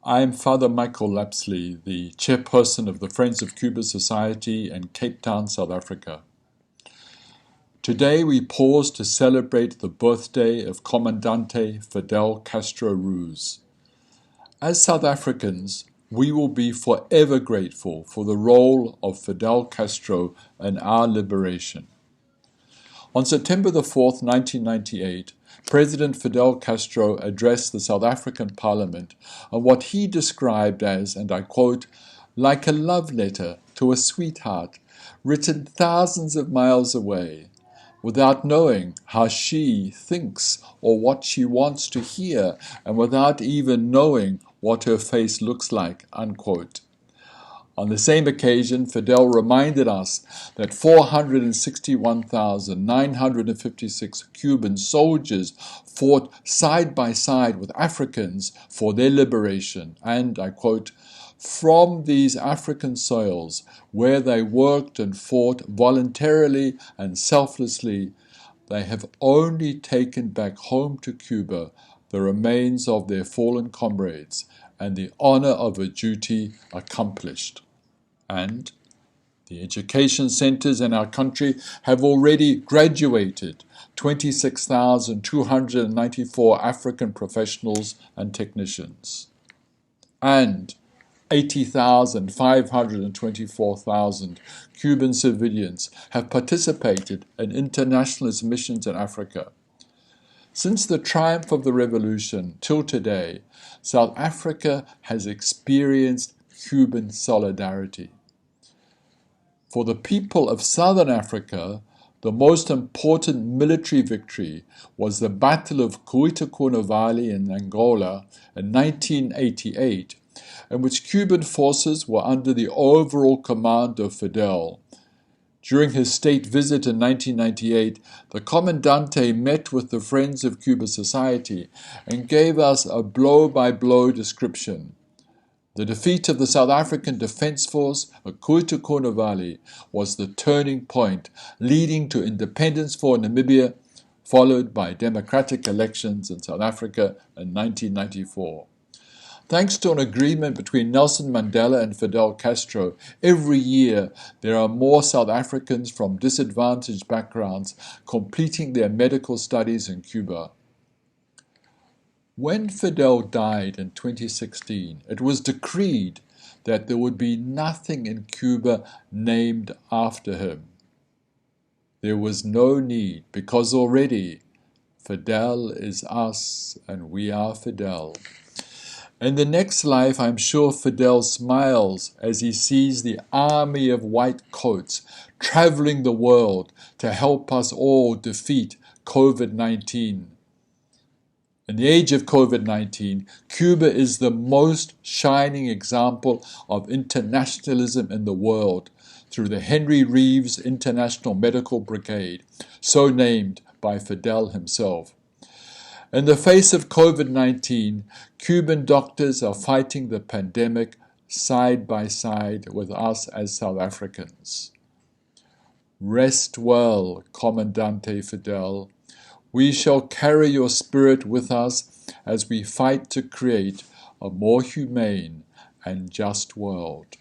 I am Father Michael Lapsley, the Chairperson of the Friends of Cuba Society in Cape Town, South Africa. Today we pause to celebrate the birthday of Commandante Fidel Castro Ruz. As South Africans, we will be forever grateful for the role of Fidel Castro in our liberation. On September the 4th, 1998, President Fidel Castro addressed the South African Parliament on what he described as, and I quote, like a love letter to a sweetheart written thousands of miles away, without knowing how she thinks or what she wants to hear, and without even knowing what her face looks like, unquote. On the same occasion, Fidel reminded us that 461,956 Cuban soldiers fought side by side with Africans for their liberation, and, I quote, from these African soils, where they worked and fought voluntarily and selflessly, they have only taken back home to Cuba the remains of their fallen comrades and the honor of a duty accomplished. And the education centers in our country have already graduated 26,294 African professionals and technicians, and 80,524,000 Cuban civilians have participated in internationalist missions in Africa. Since the triumph of the revolution till today, South Africa has experienced Cuban solidarity. For the people of Southern Africa, the most important military victory was the Battle of Cuita-Cuanavale in Angola in 1988, in which Cuban forces were under the overall command of Fidel. During his state visit in 1998, the Commandante met with the Friends of Cuba Society and gave us a blow-by-blow description. The defeat of the South African Defence Force at Cuita-Cuanavale was the turning point, leading to independence for Namibia, followed by democratic elections in South Africa in 1994. Thanks to an agreement between Nelson Mandela and Fidel Castro, every year there are more South Africans from disadvantaged backgrounds completing their medical studies in Cuba. When Fidel died in 2016, it was decreed that there would be nothing in Cuba named after him. There was no need, because already Fidel is us and we are Fidel. In the next life, I'm sure Fidel smiles as he sees the army of white coats traveling the world to help us all defeat COVID-19. In the age of COVID-19, Cuba is the most shining example of internationalism in the world through the Henry Reeves International Medical Brigade, so named by Fidel himself. In the face of COVID-19, Cuban doctors are fighting the pandemic side by side with us as South Africans. Rest well, Commandante Fidel. We shall carry your spirit with us as we fight to create a more humane and just world.